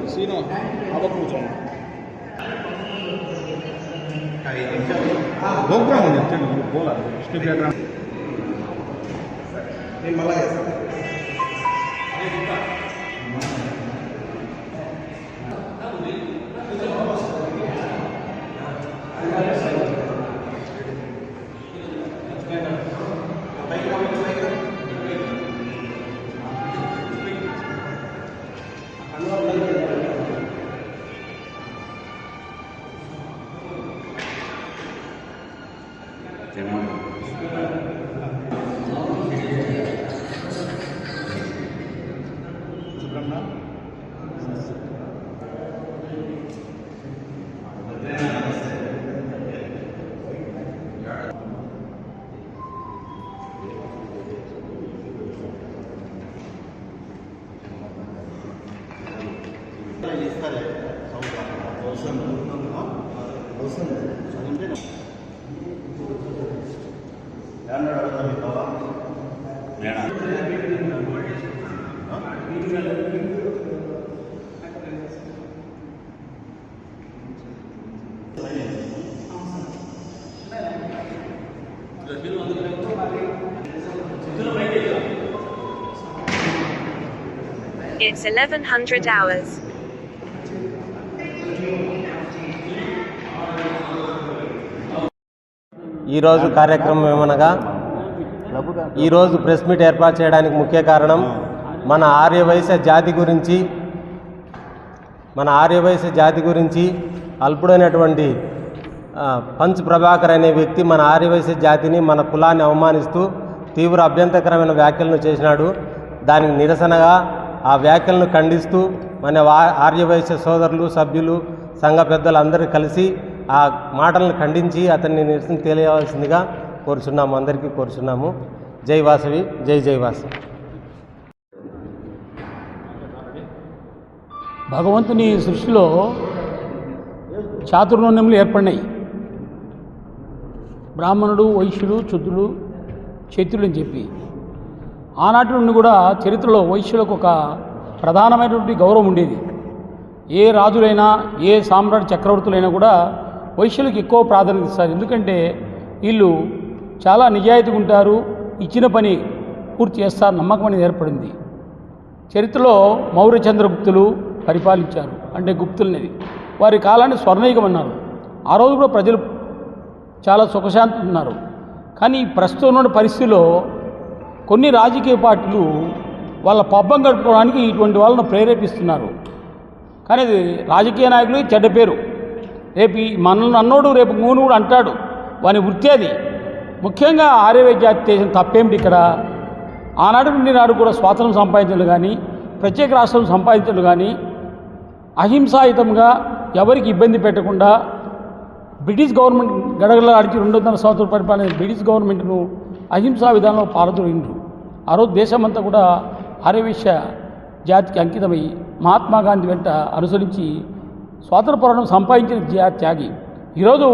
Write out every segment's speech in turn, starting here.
Sino? Apa pucung? Background itu bola. Step background. Ini malah ya. It's 1100 hours. ఈరోజు కార్యక్రమం ఏమనగా ఈరోజు press meet ఏర్పాటు చేయడానికి ముఖ్య కారణం మన ఆర్యవైశ్య జాతి గురించి అల్పుడైనటువంటి పంచ్ ప్రభాకర్ అనే వ్యక్తి మన ఆర్యవైశ్య జాతిని మన కులాన్ని అవమానిస్తూ తీవ్ర అభ్యంతరకరమైన వ్యాఖ్యలను చేసినాడు. దానికి నిరసనగా ఆ వ్యాఖ్యలను ఖండిస్తూ మన ఆర్యవైశ్య సోదరులు సభ్యులు సంఘ పెద్దలు అందరూ కలిసి ఆ మాటలను ఖండించి అతన్ని నిరసన తెలియవలసిందిగా కోరుచున్నాము. అందరికీ కోరుచున్నాము. జై వాసవి, జై జై వాసవి. భగవంతుని సృష్టిలో చాతుర్వర్ణములు ఏర్పడినాయి. బ్రాహ్మణుడు, వైశ్యుడు, శూద్రుడు, క్షత్రుడు అని చెప్పి ఆనాటి నుండి కూడా చరిత్రలో వైశ్యులకు ఒక ప్రధానమైనటువంటి గౌరవం ఉండేది. ఏ రాజులైనా ఏ సామ్రాట్ చక్రవర్తులైనా కూడా వైశ్యులకు ఎక్కువ ప్రాధాన్యత ఇస్తారు. ఎందుకంటే వీళ్ళు చాలా నిజాయితీగా ఉంటారు, ఇచ్చిన పని పూర్తి చేస్తారు, నమ్మకం అనేది ఏర్పడింది. చరిత్రలో మౌర్య చంద్రగుప్తులు పరిపాలించారు, అంటే గుప్తులనేది వారి కాలాన్ని స్వర్ణయుగం అన్నారు. ఆ రోజు కూడా ప్రజలు చాలా సుఖశాంతి ఉన్నారు. కానీ ప్రస్తుతం ఉన్న పరిస్థితిలో కొన్ని రాజకీయ పార్టీలు వాళ్ళ పబ్బం గడుపుకోవడానికి ఇటువంటి వాళ్ళను ప్రేరేపిస్తున్నారు. కానీ అది రాజకీయ నాయకులు చెడ్డ పేరు. రేపు మనల్ని అన్నోడు రేపు మూను కూడా అంటాడు, వాని వృత్తి అది. ముఖ్యంగా ఆర్యవైశ్య జాతి చేసిన తప్పేమిటి ఇక్కడ? ఆనాడు నుండి నాడు కూడా స్వాతంత్రం సంపాదించడం కానీ ప్రత్యేక రాష్ట్రం సంపాదించడం కానీ అహింసాయుతంగా ఎవరికి ఇబ్బంది పెట్టకుండా బ్రిటిష్ గవర్నమెంట్ గడగడలాడిచి 200 సంవత్సరాల పరిపాలన బ్రిటిష్ గవర్నమెంట్ను అహింసా విధానంలో పారదోలిండ్రు. ఆ రోజు దేశమంతా కూడా ఆర్యవైశ్య జాతికి అంకితమై మహాత్మా గాంధీ వెంట అనుసరించి స్వాతంత్ర పోరాటం సంపాదించిన త్యాగి. ఈరోజు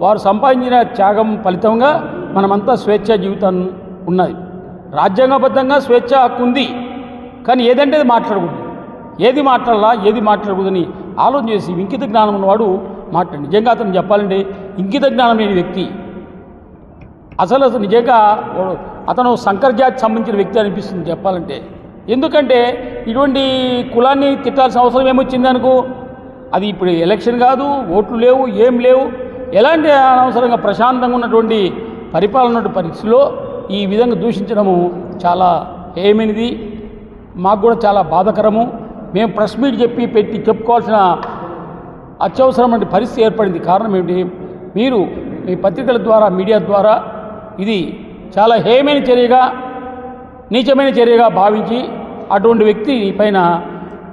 వారు సంపాదించిన త్యాగం ఫలితంగా మనమంతా స్వేచ్ఛా జీవితం ఉన్నది. రాజ్యాంగబద్ధంగా స్వేచ్ఛ హక్కు ఉంది. కానీ ఏదంటే అది మాట్లాడకూడదు, ఏది మాట్లాడాలా ఏది మాట్లాడకూడదని ఆలోచన చేసి ఇంకిత జ్ఞానం ఉన్నవాడు మాట్లాడి. నిజంగా అతను చెప్పాలంటే ఇంకిత జ్ఞానం లేని వ్యక్తి. అసలు నిజంగా అతను సంకర జాతికి సంబంధించిన వ్యక్తి అనిపిస్తుంది చెప్పాలంటే. ఎందుకంటే ఇటువంటి కులాన్ని తిట్టాల్సిన అవసరం ఏమొచ్చింది అనుకో. అది ఇప్పుడు ఎలక్షన్ కాదు, ఓట్లు లేవు, ఏం లేవు. ఎలాంటి అనవసరంగా ప్రశాంతంగా ఉన్నటువంటి పరిపాలన పరిస్థితిలో ఈ విధంగా దూషించడము చాలా హేయమైనది, మాకు కూడా చాలా బాధాకరము. మేము ప్రెస్ మీట్ చెప్పుకోవాల్సిన అత్యవసరమైన పరిస్థితి ఏర్పడింది. కారణం ఏమిటి? మీరు మీ పత్రికల ద్వారా మీడియా ద్వారా ఇది చాలా హేయమైన చర్యగా నీచమైన చర్యగా భావించి అటువంటి వ్యక్తి పైన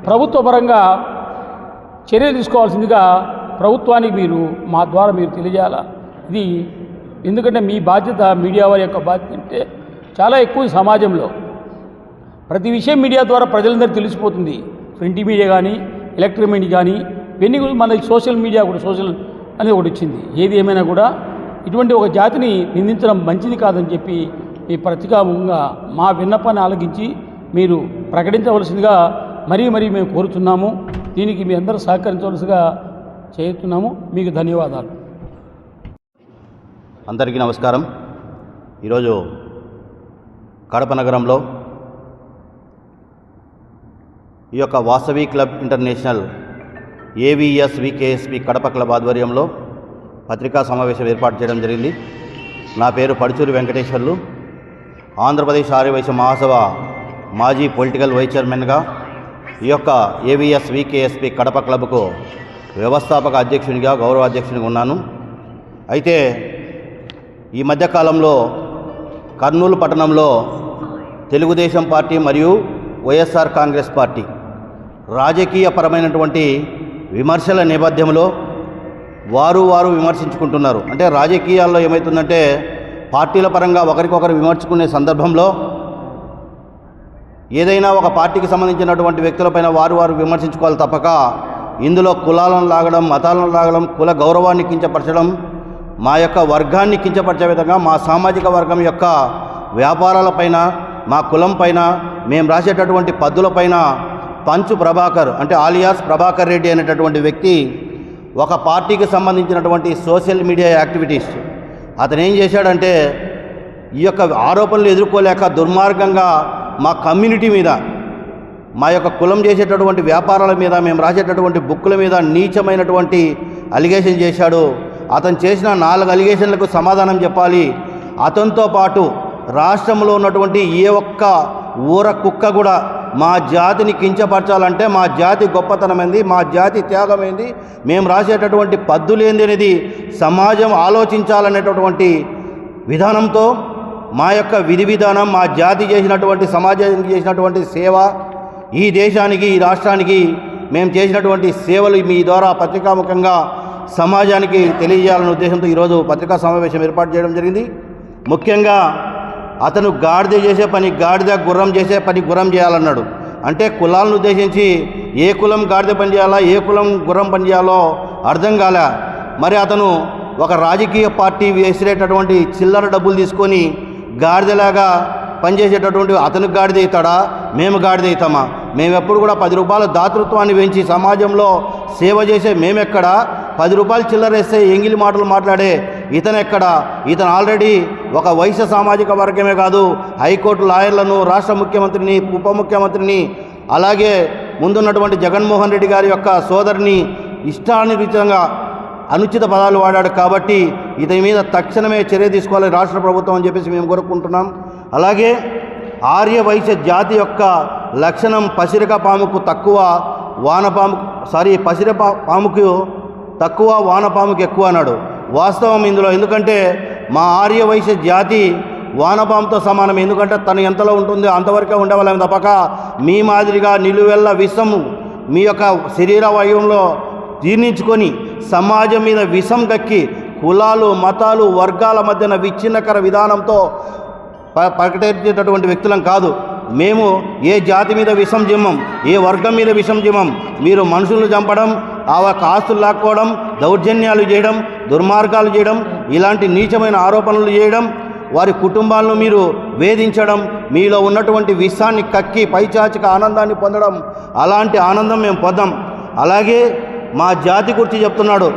ప్రభుత్వ పరంగా చర్య తీసుకోవాల్సిందిగా ప్రభుత్వానికి మీరు మా ద్వారా మీరు తెలియజేయాలా. ఇది ఎందుకంటే మీ బాధ్యత, మీడియా వారి యొక్క బాధ్యత అంటే చాలా ఎక్కువ. సమాజంలో ప్రతి విషయం మీడియా ద్వారా ప్రజలందరికీ తెలిసిపోతుంది. ప్రింట్ మీడియా కానీ ఎలక్ట్రిక్ మీడియా కానీ ఇవన్నీ మన సోషల్ మీడియా కూడా సోషల్ అనేది ఒకటి వచ్చింది. ఏది ఏమైనా కూడా ఇటువంటి ఒక జాతిని నిందించడం మంచిది కాదని చెప్పి ఈ ప్రతికాముగా మా విన్నపాన్ని ఆలకించి మీరు ప్రకటించవలసిందిగా మరీ మేము కోరుతున్నాము. దీనికి మీ అందరూ సహకరించవలసిగా చేస్తున్నాము. మీకు ధన్యవాదాలు. అందరికీ నమస్కారం. ఈరోజు కడప నగరంలో ఈ యొక్క Vasavi club international AVS VKSP Kadapa club ఆధ్వర్యంలో పత్రికా సమావేశం ఏర్పాటు చేయడం జరిగింది. నా పేరు పడుచూరి వెంకటేశ్వర్లు. ఆంధ్రప్రదేశ్ ఆర్యవైశ్య మహాసభ మాజీ పొలిటికల్ వైస్ చైర్మన్గా ఈ యొక్క ఏవిఎస్ వికేఎస్పి కడప క్లబ్కు వ్యవస్థాపక అధ్యక్షునిగా గౌరవ అధ్యక్షునిగా ఉన్నాను. అయితే ఈ మధ్యకాలంలో కర్నూలు పట్టణంలో తెలుగుదేశం పార్టీ మరియు వైఎస్ఆర్ కాంగ్రెస్ పార్టీ రాజకీయపరమైనటువంటి విమర్శల నేపథ్యంలో వారు విమర్శించుకుంటున్నారు. అంటే రాజకీయాల్లో ఏమవుతుందంటే పార్టీల పరంగా ఒకరికొకరు విమర్శించుకునే సందర్భంలో ఏదైనా ఒక పార్టీకి సంబంధించినటువంటి వ్యక్తులపైన వారు విమర్శించుకోవాలి తప్పక ఇందులో కులాలను లాగడం, మతాలను లాగడం, కుల గౌరవాన్ని కించపరచడం, మా యొక్క వర్గాన్ని కించపరిచే విధంగా మా సామాజిక వర్గం యొక్క వ్యాపారాలపైన, మా కులం పైన, మేము రాసేటటువంటి పద్దులపైన పంచు ప్రభాకర్ అంటే ఆలియాస్ ప్రభాకర్ రెడ్డి అనేటటువంటి వ్యక్తి ఒక పార్టీకి సంబంధించినటువంటి సోషల్ మీడియా యాక్టివిటీస్ అతను ఏం చేశాడంటే ఈ యొక్క ఆరోపణలు ఎదుర్కోలేక దుర్మార్గంగా మా కమ్యూనిటీ మీద, మా యొక్క కులం చేసేటటువంటి వ్యాపారాల మీద, మేము రాసేటటువంటి బుక్కుల మీద నీచమైనటువంటి అలిగేషన్ చేశాడు. అతను చేసిన 4 అలిగేషన్లకు సమాధానం చెప్పాలి. అతనితో పాటు రాష్ట్రంలో ఉన్నటువంటి ఏ ఒక్క ఊర కుక్క కూడా మా జాతిని కించపరచాలంటే, మా జాతి గొప్పతనమైంది, మా జాతి త్యాగమైంది, మేము రాసేటటువంటి పద్దులేంది అనేది సమాజం ఆలోచించాలనేటటువంటి విధానంతో మా యొక్క విధి విధానం, మా జాతి చేసినటువంటి, సమాజానికి చేసినటువంటి సేవ, ఈ దేశానికి, ఈ రాష్ట్రానికి మేము చేసినటువంటి సేవలు మీ ద్వారా పత్రికాముఖంగా సమాజానికి తెలియజేయాలనే ఉద్దేశంతో ఈరోజు పత్రికా సమావేశం ఏర్పాటు చేయడం జరిగింది. ముఖ్యంగా అతను గాడిద చేసే పని గాడిద, గుర్రం చేసే పని గుర్రం చేయాలన్నాడు. అంటే కులాలను ఉద్దేశించి ఏ కులం గాడిద పని చేయాలా, ఏ కులం గుర్రం పని చేయాలో అర్థం కాలే. మరి అతను ఒక రాజకీయ పార్టీ వేసిరేటటువంటి చిల్లర డబ్బులు తీసుకొని గాడిదలాగా పనిచేసేటటువంటి అతను గాడిద అవుతాడా, మేము గాడిద అవుతామా? మేము ఎప్పుడు కూడా 10 రూపాయల దాతృత్వాన్ని పెంచి సమాజంలో సేవ చేసే మేమెక్కడ, 10 రూపాయలు చిల్లరేస్తే ఎంగిలి మాటలు మాట్లాడే ఇతనెక్కడ? ఇతను ఆల్రెడీ ఒక వైశ్య సామాజిక వర్గమే కాదు, హైకోర్టు లాయర్లను, రాష్ట్ర ముఖ్యమంత్రిని, ఉప ముఖ్యమంత్రిని, అలాగే ముందున్నటువంటి జగన్మోహన్ రెడ్డి గారి యొక్క సోదరిని ఇష్టానురీతంగా అనుచిత పదాలు వాడాడు. కాబట్టి ఇతని మీద తక్షణమే చర్య తీసుకోవాలి రాష్ట్ర ప్రభుత్వం అని చెప్పేసి మేము కోరుకుంటున్నాం. అలాగే ఆర్య వైశ్య జాతి యొక్క లక్షణం పసిరిక పాముకు తక్కువ, పాముకు తక్కువ, వానపాముకు ఎక్కువ అన్నాడు. వాస్తవం ఇందులో. ఎందుకంటే మా ఆర్య వైశ్య జాతి వానపాముతో సమానం. ఎందుకంటే తను ఎంతలో ఉంటుందో అంతవరకే ఉండేవాళ్ళం తప్పక మీ మాదిరిగా నిలువెల్ల విషము మీ యొక్క శరీర వయవంలో జీర్ణించుకొని సమాజం మీద విషం కక్కి కులాలు, మతాలు, వర్గాల మధ్యన విచ్ఛిన్నకర విధానంతో ప్రకటించేటటువంటి వ్యక్తులం కాదు. మేము ఏ జాతి మీద విషం జిమ్మం, ఏ వర్గం మీద విషం జిమ్మం. మీరు మనుషులను చంపడం, ఆ ఆస్తులు లాక్కోవడం, దౌర్జన్యాలు చేయడం, దుర్మార్గాలు చేయడం, ఇలాంటి నీచమైన ఆరోపణలు చేయడం, వారి కుటుంబాలను మీరు వేధించడం, మీలో ఉన్నటువంటి విషాన్ని కక్కి పైచాచిక ఆనందాన్ని పొందడం, అలాంటి ఆనందం మేము పొందాం. అలాగే మా జాతి గురించి చెప్తున్నాడు.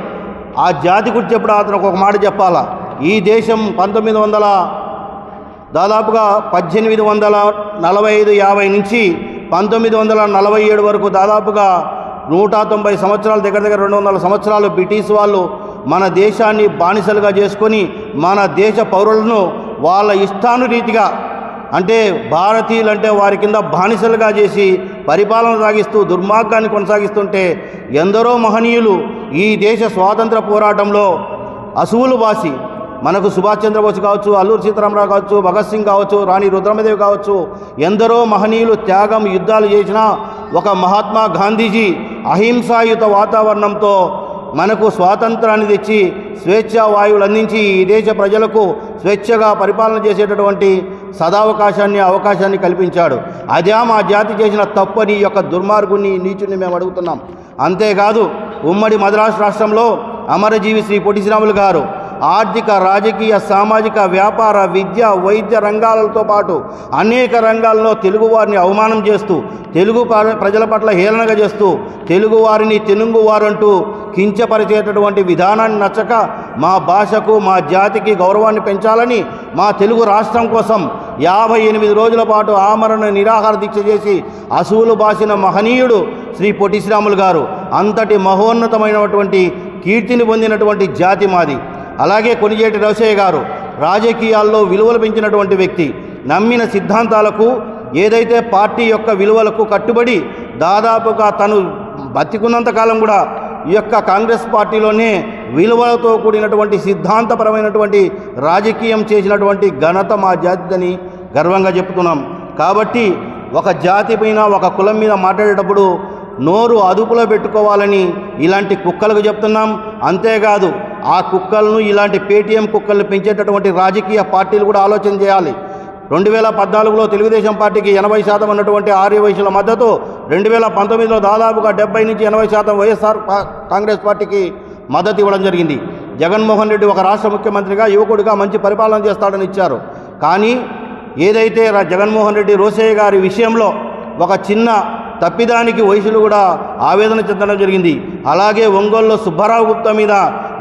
ఆ జాతి గురించి చెప్పడం అతను ఒక మాట చెప్పాలా. ఈ దేశం 1845 50 నుంచి 1947 వరకు దాదాపుగా 190 సంవత్సరాలు, దగ్గర 200 సంవత్సరాలు బ్రిటిష్ వాళ్ళు మన దేశాన్ని బానిసలుగా చేసుకొని మన దేశ పౌరులను వాళ్ళ ఇష్టానురీతిగా, అంటే భారతీయులు అంటే వారి కింద బానిసలుగా చేసి పరిపాలన సాగిస్తూ దుర్మార్గాన్ని కొనసాగిస్తుంటే ఎందరో మహనీయులు ఈ దేశ స్వాతంత్ర పోరాటంలో అసువులు బాసి, మనకు సుభాష్ చంద్రబోస్ కావచ్చు, అల్లూరి సీతారామరావు కావచ్చు, భగత్ సింగ్ కావచ్చు, రాణి రుద్రమదేవి కావచ్చు, ఎందరో మహనీయులు త్యాగం, యుద్ధాలు చేసిన ఒక మహాత్మా గాంధీజీ అహింసాయుత వాతావరణంతో మనకు స్వాతంత్రాన్ని తెచ్చి స్వేచ్ఛా వాయువులు అందించి ఈ దేశ ప్రజలకు స్వేచ్ఛగా పరిపాలన చేసేటటువంటి అవకాశాన్ని కల్పించాడు. అదే మా జాతి చేసిన తప్పని ఈ యొక్క దుర్మార్గుని, నీచుని మేము అడుగుతున్నాం. అంతేకాదు ఉమ్మడి మద్రాసు రాష్ట్రంలో అమరజీవి శ్రీ పొట్టి శ్రీరాములు గారు ఆర్థిక, రాజకీయ, సామాజిక, వ్యాపార, విద్య, వైద్య రంగాలతో పాటు అనేక రంగాల్లో తెలుగువారిని అవమానం చేస్తూ, తెలుగు ప్రజల పట్ల హేళనగా చేస్తూ, తెలుగువారిని తెలుగువారంటూ కించపరిచేటటువంటి విధానాన్ని నచ్చక మా భాషకు, మా జాతికి గౌరవాన్ని పెంచాలని మా తెలుగు రాష్ట్రం కోసం 58 రోజుల పాటు ఆమరణ నిరాహార దీక్ష చేసి అసూలు బాసిన మహనీయుడు శ్రీ పొట్టి శ్రీరాములు గారు. అంతటి మహోన్నతమైనటువంటి కీర్తిని పొందినటువంటి జాతి మాది. అలాగే కొణిజేటి రోశయ్య గారు రాజకీయాల్లో విలువలు పెంచినటువంటి వ్యక్తి. నమ్మిన సిద్ధాంతాలకు, ఏదైతే పార్టీ యొక్క విలువలకు కట్టుబడి దాదాపుగా తను బతికున్నంతకాలం కూడా ఈ యొక్క కాంగ్రెస్ పార్టీలోనే విలువలతో కూడినటువంటి సిద్ధాంతపరమైనటువంటి రాజకీయం చేసినటువంటి ఘనత మా జాతిదని గర్వంగా చెప్తున్నాం. కాబట్టి ఒక జాతి పైన, ఒక కులం మీద మాట్లాడేటప్పుడు నోరు అదుపులో పెట్టుకోవాలని ఇలాంటి కుక్కలకు చెప్తున్నాం. అంతేకాదు ఆ కుక్కలను, ఇలాంటి పేటీఎం కుక్కలను పెంచేటటువంటి రాజకీయ పార్టీలు కూడా ఆలోచన చేయాలి. 2014లో తెలుగుదేశం పార్టీకి 80% ఉన్నటువంటి ఆర్యవైశ్యుల మద్దతు 2019లో దాదాపుగా 70 నుంచి 80% వైఎస్ఆర్ కాంగ్రెస్ పార్టీకి మద్దతు ఇవ్వడం జరిగింది. జగన్మోహన్ రెడ్డి ఒక రాష్ట్ర ముఖ్యమంత్రిగా, యువకుడిగా మంచి పరిపాలన చేస్తాడని ఇచ్చారు. కానీ ఏదైతే జగన్మోహన్ రెడ్డి రోశయ్య గారి విషయంలో ఒక చిన్న తప్పిదానికి వైశ్యులు కూడా ఆవేదన చెందడం జరిగింది. అలాగే ఒంగోలులో సుబ్బారావు గుప్తా మీద,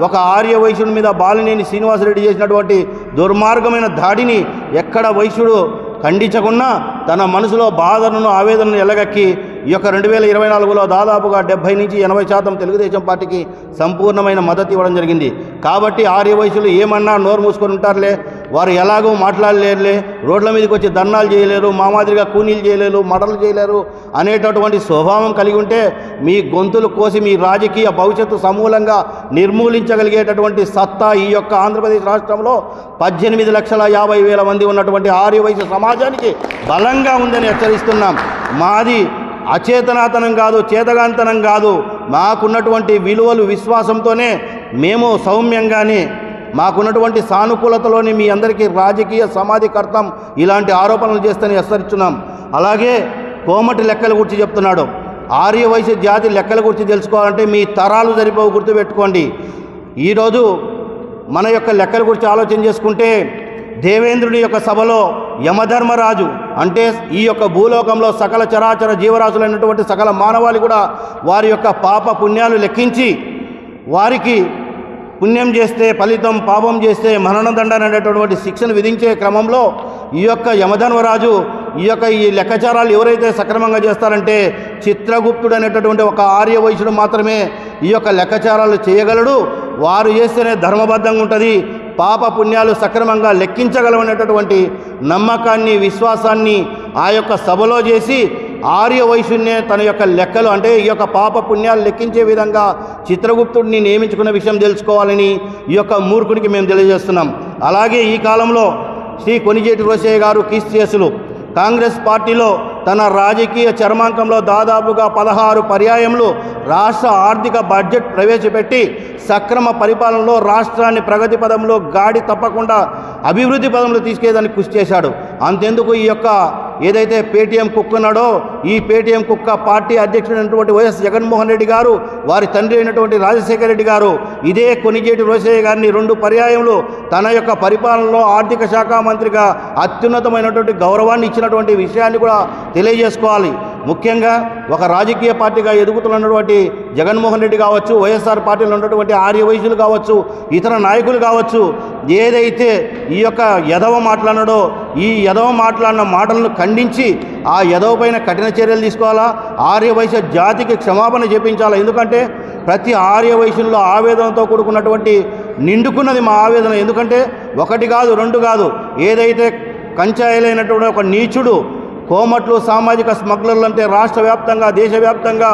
ఒక ఆర్య వైశ్యుడి మీద బాలినేని శ్రీనివాసరెడ్డి చేసినటువంటి దుర్మార్గమైన దాడిని ఎక్కడ వైశ్యుడు ఖండించకుండా తన మనసులో బాధలను, ఆవేదనను ఎల్లగక్కి ఈ యొక్క 2024లో దాదాపుగా 70 నుంచి 80% తెలుగుదేశం పార్టీకి సంపూర్ణమైన మద్దతు ఇవ్వడం జరిగింది. కాబట్టి ఆర్య వైశ్యులు ఏమన్నా నోరు మూసుకొని ఉంటారులే, వారు ఎలాగో మాట్లాడలేరులే, రోడ్ల మీదకి వచ్చి ధర్నాలు చేయలేరు, మా మాదిరిగా కూనీలు చేయలేరు, మడలు చేయలేరు అనేటటువంటి స్వభావం కలిగి ఉంటే మీ గొంతులు కోసి మీ రాజకీయ భవిష్యత్తు సమూలంగా నిర్మూలించగలిగేటటువంటి సత్తా ఈ యొక్క ఆంధ్రప్రదేశ్ రాష్ట్రంలో 18,50,000 మంది ఉన్నటువంటి ఆర్య వైశ్య సమాజానికి బలంగా ఉందని హెచ్చరిస్తున్నాం. మాది అచేతనాతనం కాదు, చేతగాంతనం కాదు. మాకున్నటువంటి విలువలు, విశ్వాసంతోనే మేము సౌమ్యంగానే, మాకున్నటువంటి సానుకూలతలోని మీ అందరికీ రాజకీయ సమాధికర్తం ఇలాంటి ఆరోపణలు చేస్తేనే హెచ్చరిస్తున్నాం. అలాగే కోమటి లెక్కల గురించి చెప్తున్నాడు. ఆర్య వైశ్య జాతి లెక్కల గురించి తెలుసుకోవాలంటే మీ తరాలు సరిపోవు, గుర్తుపెట్టుకోండి. ఈరోజు మన యొక్క లెక్కల గురించి ఆలోచన చేసుకుంటే దేవేంద్రుని యొక్క సభలో యమధర్మరాజు అంటే ఈ యొక్క భూలోకంలో సకల చరాచర జీవరాశులైనటువంటి సకల మానవాళి కూడా వారి యొక్క పాప పుణ్యాలు లెక్కించి వారికి పుణ్యం చేస్తే ఫలితం, పాపం చేస్తే మరణదండన అనేటటువంటి శిక్షను విధించే క్రమంలో ఈ యొక్క యమధర్మరాజు ఈ లెక్కచారాలు ఎవరైతే సక్రమంగా చేస్తారంటే చిత్రగుప్తుడు అనేటటువంటి ఒక ఆర్య వైశ్యుడు మాత్రమే ఈ యొక్క లెక్కచారాలు చేయగలడు. వారు చేస్తేనే ధర్మబద్ధంగా ఉంటుంది, పాప పుణ్యాలు సక్రమంగా లెక్కించగలమనేటటువంటి నమ్మకాన్ని, విశ్వాసాన్ని ఆ యొక్క సభలో చేసి ఆర్య వైశ్యున్నే తన యొక్క లెక్కలు అంటే ఈ యొక్క పాప పుణ్యాలు లెక్కించే విధంగా చిత్రగుప్తుడిని నియమించుకున్న విషయం తెలుసుకోవాలని ఈ యొక్క మూర్ఖుడికి మేము తెలియజేస్తున్నాం. అలాగే ఈ కాలంలో శ్రీ కొణిజేటి రోశయ్య గారు కీర్తిశేషులు కాంగ్రెస్ పార్టీలో తన రాజకీయ చర్మాంకంలో దాదాపుగా 16 పర్యాయములు రాష్ట్ర ఆర్థిక బడ్జెట్ ప్రవేశపెట్టి సక్రమ పరిపాలనలో రాష్ట్రాన్ని ప్రగతి పదంలో గాడి తప్పకుండా అభివృద్ధి పదంలో తీసుకెళ్ళడానికి కృషి చేశాడు. అంతెందుకు ఈ యొక్క ఏదైతే పేటీఎం కుక్క ఉన్నాడో ఈ పేటీఎం కుక్క పార్టీ అధ్యక్షుడైనటువంటి వైఎస్ జగన్మోహన్ రెడ్డి గారు, వారి తండ్రి అయినటువంటి రాజశేఖర రెడ్డి గారు ఇదే కొణిజేటి రోశయ్య గారిని 2 పర్యాయములు తన యొక్క పరిపాలనలో ఆర్థిక శాఖ మంత్రిగా అత్యున్నతమైనటువంటి గౌరవాన్ని ఇచ్చినటువంటి విషయాన్ని కూడా తెలియజేసుకోవాలి. ముఖ్యంగా ఒక రాజకీయ పార్టీగా ఎదుగుతున్నటువంటి జగన్మోహన్ రెడ్డి కావచ్చు, వైఎస్ఆర్ పార్టీలో ఉన్నటువంటి ఆర్య వైశ్యులు కావచ్చు, ఇతర నాయకులు కావచ్చు, ఏదైతే ఈ యొక్క యదవ మాట్లాడినాడో ఈ యదవ మాట్లాడిన మాటలను ఖండించి ఆ యదవ పైన కఠిన చర్యలు తీసుకోవాలా, ఆర్య వైశ్య జాతికి క్షమాపణ చెప్పించాలా. ఎందుకంటే ప్రతి ఆర్య వైశ్యుల్లో ఆవేదనతో కూడుకున్నటువంటి నిండుకున్నది మా ఆవేదన. ఎందుకంటే 1 కాదు 2 కాదు, ఏదైతే కంచాయిలైనటువంటి ఒక నీచుడు కోమట్లు సామాజిక స్మగ్లర్లు అంటే రాష్ట్ర వ్యాప్తంగా, దేశవ్యాప్తంగా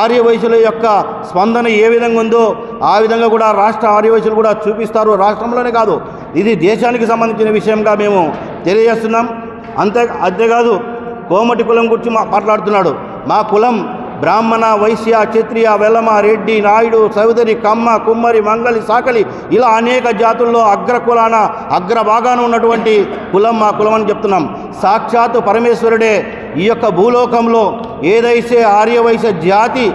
ఆర్య వైశ్యుల యొక్క స్పందన ఏ విధంగా ఉందో ఆ విధంగా కూడా రాష్ట్ర ఆర్య వైశ్యులు కూడా చూపిస్తారు. రాష్ట్రంలోనే కాదు, ఇది దేశానికి సంబంధించిన విషయంగా మేము తెలియజేస్తున్నాం. అంతేకాదు కోమటి కులం గురించి మాట్లాడుతున్నాడు. మా కులం బ్రాహ్మణ, వైశ్య, క్షత్రియ, వెలమ, రెడ్డి, నాయుడు, చౌదరి, కమ్మ, కుమ్మరి, మంగలి, సాకలి ఇలా అనేక జాతుల్లో అగ్రకులాన అగ్రభాగాన ఉన్నటువంటి కులం మా కులం అని చెప్తున్నాం. సాక్షాత్తు పరమేశ్వరుడే ఈ యొక్క భూలోకంలో ఏదైతే ఆర్యవైశ్య జాతి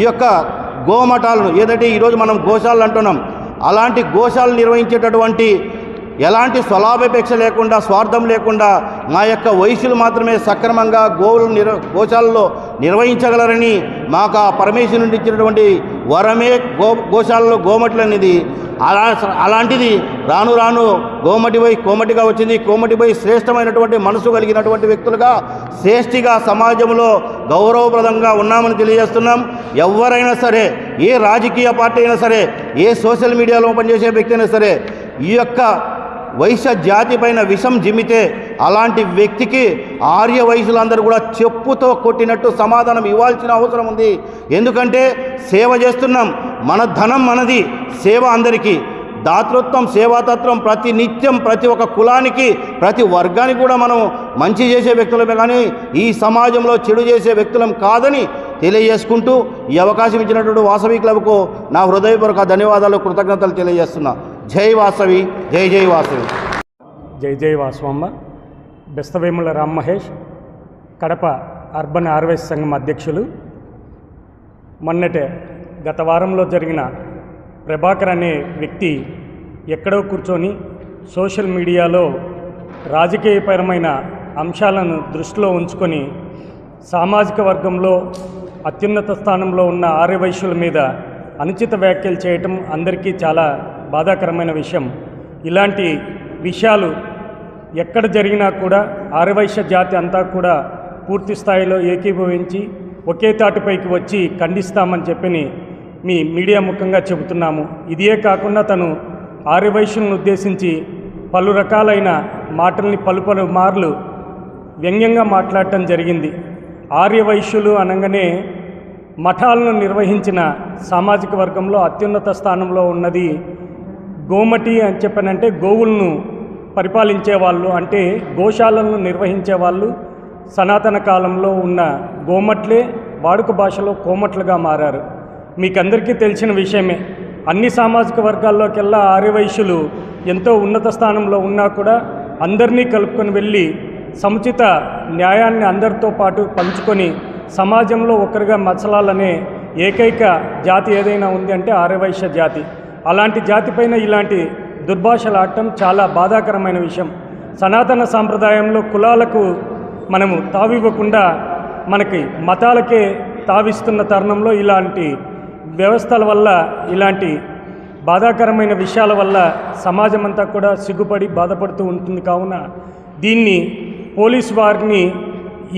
ఈ యొక్క గోమఠాలను ఏదైతే ఈరోజు మనం గోశాలను అంటున్నాం, అలాంటి గోశాలు నిర్వహించేటటువంటి ఎలాంటి స్వలాభాపేక్ష లేకుండా స్వార్థం లేకుండా మా యొక్క వైశ్యులు మాత్రమే సక్రమంగా గోశాలలో నిర్వహించగలరని మాకు ఆ పరమేశ్వరు నుండి ఇచ్చినటువంటి వరమే గోశాలలో గోమటి అనేది. అలాంటిది రాను రాను గోమటి పోయి కోమటిగా వచ్చింది. కోమటి పోయి శ్రేష్టమైనటువంటి మనసు కలిగినటువంటి వ్యక్తులుగా శ్రేష్ఠిగా సమాజంలో గౌరవప్రదంగా ఉన్నామని తెలియజేస్తున్నాం. ఎవరైనా సరే, ఏ రాజకీయ పార్టీ అయినా సరే, ఏ సోషల్ మీడియాలో పనిచేసే వ్యక్తి అయినా సరే, ఈ యొక్క వైశ్య జాతి పైన విషం జిమ్మితే అలాంటి వ్యక్తికి ఆర్య వైశ్యులందరూ కూడా చెప్పుతో కొట్టినట్టు సమాధానం ఇవ్వాల్సిన అవసరం ఉంది. ఎందుకంటే సేవ చేస్తున్నాం, మన ధనం మనది, సేవ అందరికీ. దాతృత్వం, సేవాతత్వం ప్రతి నిత్యం ప్రతి ఒక్క కులానికి, ప్రతి వర్గానికి కూడా మనం మంచి చేసే వ్యక్తులమే కానీ ఈ సమాజంలో చెడు చేసే వ్యక్తులం కాదని తెలియజేసుకుంటూ ఈ అవకాశం ఇచ్చినటువంటి వాసవి క్లబ్కు నా హృదయపూర్వక ధన్యవాదాలు, కృతజ్ఞతలు తెలియజేస్తున్నా. జై వాసవి, జై జై వాసవి. జై జై వాసవమ్మ. బెస్తవేముల రామ్ మహేష్, కడప అర్బన్ ఆర్వైస్ సంఘం అధ్యక్షులు. గత వారంలో జరిగిన ప్రభాకర్ అనే వ్యక్తి ఎక్కడో కూర్చొని సోషల్ మీడియాలో రాజకీయపరమైన అంశాలను దృష్టిలో ఉంచుకొని సామాజిక వర్గంలో అత్యున్నత స్థానంలో ఉన్న ఆర్యవైశ్యుల మీద అనుచిత వ్యాఖ్యలు చేయటం అందరికీ చాలా బాధాకరమైన విషయం. ఇలాంటి విషయాలు ఎక్కడ జరిగినా కూడా ఆర్యవైశ్య జాతి అంతా కూడా పూర్తి స్థాయిలో ఏకీభవించి ఒకే తాటిపైకి వచ్చి ఖండిస్తామని చెప్పి మీ మీడియా ముఖంగా చెబుతున్నాము. ఇదే కాకుండా తను ఆర్యవైశ్యులను ఉద్దేశించి పలు రకాలైన మాటల్ని పలు మార్లు వ్యంగ్యంగా మాట్లాడటం జరిగింది. ఆర్యవైశ్యులు అనగానే మఠాలను నిర్వహించిన సామాజిక వర్గంలో అత్యున్నత స్థానంలో ఉన్నది గోమటి అని చెప్పనంటే గోవులను పరిపాలించే వాళ్ళు, అంటే గోశాలను నిర్వహించే వాళ్ళు సనాతన కాలంలో ఉన్న గోమట్లే వాడుక భాషలో కోమట్లుగా మారారు. మీకందరికీ తెలిసిన విషయమే. అన్ని సామాజిక వర్గాల్లోకెల్లా ఆర్యవైశ్యులు ఎంతో ఉన్నత స్థానంలో ఉన్నా కూడా అందరినీ కలుపుకొని వెళ్ళి సముచిత న్యాయాన్ని అందరితో పాటు పంచుకొని సమాజంలో ఒకరిగా మచ్చలాలనే ఏకైక జాతి ఏదైనా ఉంది అంటే ఆర్యవైశ్య జాతి. అలాంటి జాతిపైన ఇలాంటి దుర్భాషలు ఆడటం చాలా బాధాకరమైన విషయం. సనాతన సాంప్రదాయంలో కులాలకు మనము తావివ్వకుండా మనకి మతాలకే తావిస్తున్న తరుణంలో ఇలాంటి వ్యవస్థల వల్ల, ఇలాంటి బాధాకరమైన విషయాల వల్ల సమాజం అంతా కూడా సిగ్గుపడి బాధపడుతూ ఉంటుంది. కావున దీన్ని పోలీసు వారిని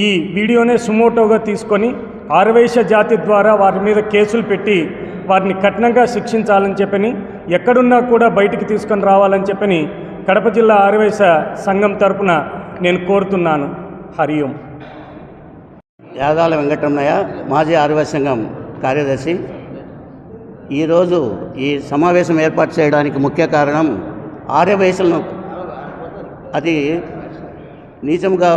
ఈ వీడియోనే సుమోటోగా తీసుకొని ఆర్యవైశ్య జాతి ద్వారా వారి మీద కేసులు పెట్టి వారిని కఠినంగా శిక్షించాలని చెప్పని, ఎక్కడున్నా కూడా బయటికి తీసుకొని రావాలని చెప్పని కడప జిల్లా ఆర్యవైశ్య సంఘం తరపున నేను కోరుతున్నాను. హరి ఓం. యాదాల వెంకటరమణయ్య, మాజీ ఆర్యవైశ్య సంఘం కార్యదర్శి. ఈరోజు ఈ సమావేశం ఏర్పాటు చేయడానికి ముఖ్య కారణం ఆర్యవైశ్యులను అతి నీచంగా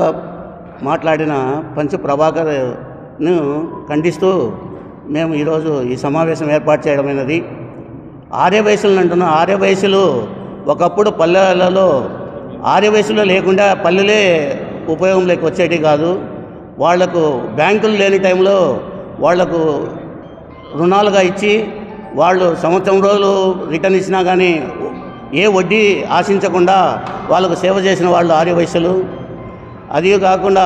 మాట్లాడిన పంచు ప్రభాకర్ను ఖండిస్తూ మేము ఈరోజు ఈ సమావేశం ఏర్పాటు చేయడమైనది. ఆర్యవైశ్యులను అంటున్నాం. ఆర్యవైశ్యులు ఒకప్పుడు పల్లెలలో ఆర్యవైశ్యులు లేకుండా పల్లెలే ఉపయోగంలోకి వచ్చేటి కాదు. వాళ్లకు బ్యాంకులు లేని టైంలో వాళ్లకు రుణాలుగా ఇచ్చి వాళ్ళు సంవత్సరం రోజులు రిటర్న్ ఇచ్చినా కానీ ఏ వడ్డీ ఆశించకుండా వాళ్ళకు సేవ చేసిన వాళ్ళు ఆర్యవైశ్యులు. అది కాకుండా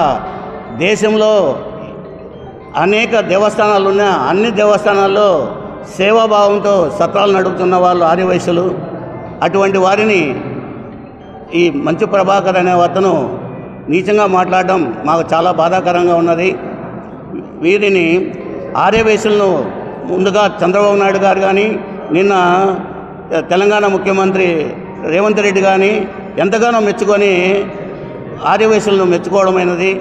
దేశంలో అనేక దేవస్థానాలు ఉన్న అన్ని దేవస్థానాల్లో సేవాభావంతో సత్రాలు నడుపుతున్న వాళ్ళు ఆర్యవైశ్యులు. అటువంటి వారిని ఈ మంచు ప్రభాకర్ అనే అతను నీచంగా మాట్లాడడం మాకు చాలా బాధాకరంగా ఉన్నది. వీరిని ఆర్యవైశ్యులను ముందుగా చంద్రబాబు నాయుడు గారు కానీ, నిన్న తెలంగాణ ముఖ్యమంత్రి రేవంత్ రెడ్డి కానీ ఎంతగానో మెచ్చుకొని ఆర్యవైశ్యులను మెచ్చుకోవడమైనది.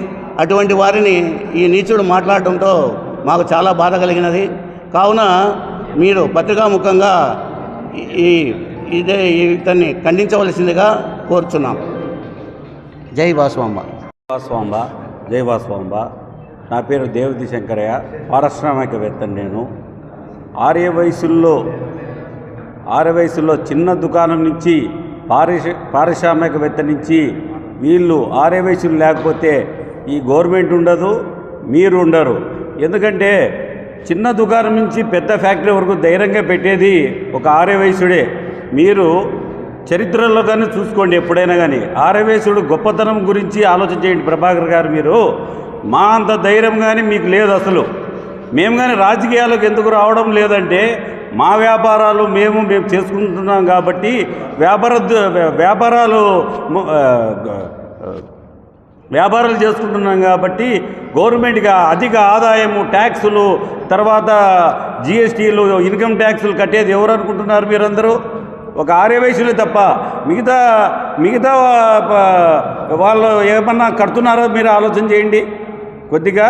అటువంటి వారిని ఈ నీచుడు మాట్లాడటంతో మాకు చాలా బాధ కలిగినది. కావున మీరు పత్రికాముఖంగా ఇతన్ని ఖండించవలసిందిగా కోరుచున్నాం. జై వాసవాంబ. వాసవాంబ, జై వాసవాంబ. నా పేరు దేవతి శంకరయ్య, పారిశ్రామికవేత్తను నేను. ఆర్యవైశ్యుల్లో చిన్న దుకాణం నుంచి పారిశ్రామికవేత్త నుంచి వీళ్ళు ఆర్యవైశ్యులు లేకపోతే ఈ గవర్నమెంట్ ఉండదు, మీరు ఉండరు. ఎందుకంటే చిన్న దుకాణం నుంచి పెద్ద ఫ్యాక్టరీ వరకు ధైర్యంగా పెట్టేది ఒక ఆర్యవైశ్యుడే. మీరు చరిత్రలో కానీ చూసుకోండి, ఎప్పుడైనా కానీ ఆరవేశుడు గొప్పతనం గురించి ఆలోచన చేయండి ప్రభాకర్ గారు. మీరు మా అంత ధైర్యం కానీ మీకు లేదు అసలు. మేము కానీ రాజకీయాలకు ఎందుకు రావడం లేదంటే మా వ్యాపారాలు మేము చేసుకుంటున్నాం కాబట్టి వ్యాపారాలు చేసుకుంటున్నాం కాబట్టి గవర్నమెంట్గా అధిక ఆదాయము, ట్యాక్సులు, తర్వాత జిఎస్టీలు, ఇన్కమ్ ట్యాక్సులు కట్టేది ఎవరు అనుకుంటున్నారు మీరందరూ? ఒక ఆర్యవైశ్యులే తప్ప మిగతా వాళ్ళు ఏమన్నా కడుతున్నారో మీరు ఆలోచన చేయండి. కొద్దిగా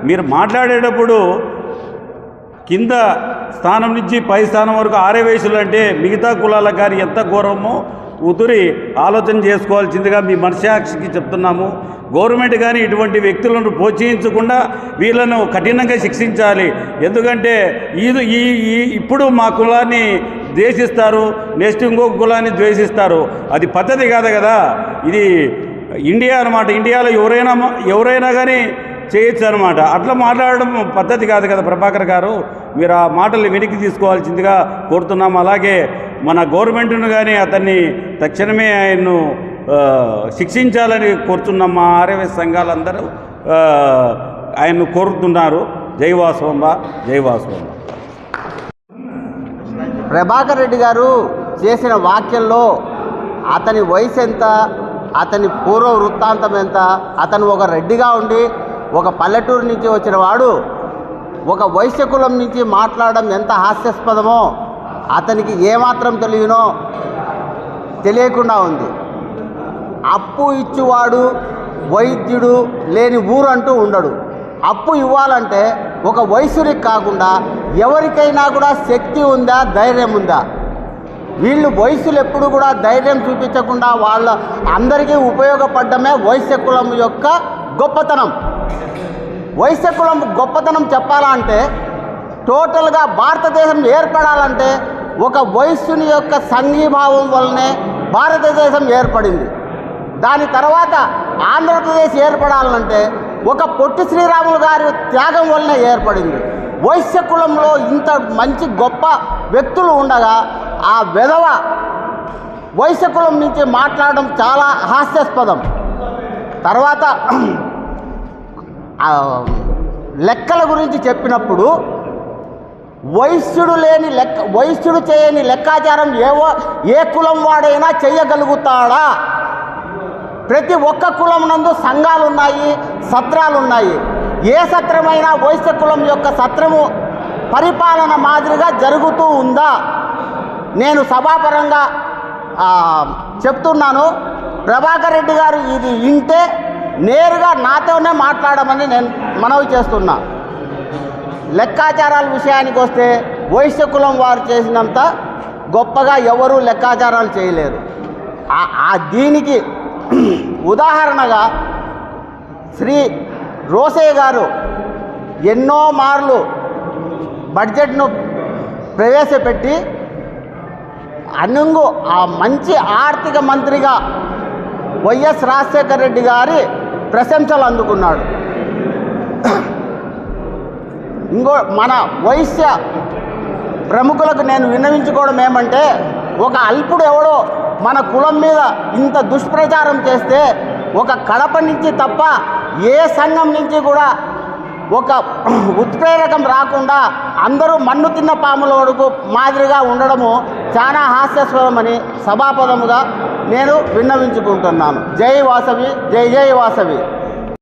మీరు మాట్లాడేటప్పుడు కింద స్థానం నుంచి పై స్థానం వరకు ఆర్యవైశ్యులు అంటే మిగతా కులాలకు కానీ ఎంత ఘోరమో ఉతురి ఆలోచన చేసుకోవాల్సిందిగా మీ మనసాక్షికి చెప్తున్నాము. గవర్నమెంట్ కానీ ఇటువంటి వ్యక్తులను ప్రోత్సహించకుండా వీళ్ళను కఠినంగా శిక్షించాలి. ఎందుకంటే ఇప్పుడు మా కులాన్ని ద్వేషిస్తారు, నెక్స్ట్ ఇంకొక కులాన్ని ద్వేషిస్తారు. అది పద్ధతి కాదు కదా. ఇది ఇండియా అన్నమాట. ఇండియాలో ఎవరైనా కానీ చేయొచ్చు అనమాట. అట్లా మాట్లాడడం పద్ధతి కాదు కదా ప్రభాకర్ గారు. మీరు ఆ మాటలు వెనక్కి తీసుకోవాల్సిందిగా కోరుతున్నాము. అలాగే మన గవర్నమెంట్ను కానీ అతన్ని తక్షణమే ఆయన్ను శిక్షించాలని కోరుతున్నాం. మా ఆర్యవైశ్య సంఘాలందరూ ఆయన్ను కోరుతున్నారు. జై వాసవంబ, జై వాసవంబ. ప్రభాకర్ రెడ్డి గారు చేసిన వ్యాఖ్యల్లో అతని వయసు ఎంత, అతని పూర్వ వృత్తాంతం ఎంత, అతను ఒక రెడ్డిగా ఉండి ఒక పల్లెటూరు నుంచి వచ్చిన వాడు ఒక వైశ్య కులం నుంచి మాట్లాడడం ఎంత హాస్యాస్పదమో అతనికి ఏమాత్రం తెలియకుండా ఉంది. అప్పు ఇచ్చువాడు వైద్యుడు లేని ఊరంటూ ఉండడు. అప్పు ఇవ్వాలంటే ఒక వయసురికి కాకుండా ఎవరికైనా కూడా శక్తి ఉందా, ధైర్యం ఉందా? వీళ్ళు వయసులు ఎప్పుడు కూడా ధైర్యం చూపించకుండా వాళ్ళ అందరికీ ఉపయోగపడమే వైశ్య కులం యొక్క గొప్పతనం. వైశ్య కులం గొప్పతనం చెప్పాలంటే టోటల్గా భారతదేశం ఏర్పడాలంటే ఒక వైశ్యుని యొక్క సంఘీభావం వల్లనే భారతదేశం ఏర్పడింది. దాని తర్వాత ఆంధ్రప్రదేశ్ ఏర్పడాలంటే ఒక పొట్టి శ్రీరాములు గారి త్యాగం వల్లనే ఏర్పడింది. వైశ్య కులంలో ఇంత మంచి గొప్ప వ్యక్తులు ఉండగా ఆ వెధవ వైశ్య కులం నుంచి మాట్లాడడం చాలా హాస్యాస్పదం. తర్వాత లెక్కల గురించి చెప్పినప్పుడు వైశ్యుడు చేయని లెక్కాచారం ఏ కులం వాడైనా చేయగలుగుతాడా? ప్రతి ఒక్క కులం నందు సంఘాలు ఉన్నాయి, సత్రాలు ఉన్నాయి. ఏ సత్రమైనా వైశ్య కులం యొక్క సత్రము పరిపాలన మాదిరిగా జరుగుతూ ఉందా? నేను సభాపరంగా చెప్తున్నాను. ప్రభాకర్ రెడ్డి గారు ఇది వింటే నేరుగా నాతోనే మాట్లాడమని నేను మనవి చేస్తున్నా. లెక్కాచారాల విషయానికి వస్తే వైశ్య కులం వారు చేసినంత గొప్పగా ఎవరూ లెక్కాచారాలు చేయలేరు. దీనికి ఉదాహరణగా శ్రీ రోసయ్య గారు ఎన్నో మార్లు బడ్జెట్ను ప్రవేశపెట్టి ఆ మంచి ఆర్థిక మంత్రిగా వైఎస్ రాజశేఖర రెడ్డి గారి ప్రశంసలు అందుకున్నాడు. మన వైశ్య ప్రముఖులకు నేను విన్నవించుకోవడం ఏమంటే, ఒక అల్పుడు ఎవడో మన కులం మీద ఇంత దుష్ప్రచారం చేస్తే ఒక కడప నుంచి తప్ప ఏ సంఘం నుంచి కూడా ఒక ఉత్ప్రేరకం రాకుండా అందరూ మన్ను తిన్న పాముల వరకు మాదిరిగా ఉండడము చాలా హాస్యాస్పదమని సభాపదముగా నేను విన్నవించుకుంటున్నాను. జై వాసవి, జై జై వాసవి.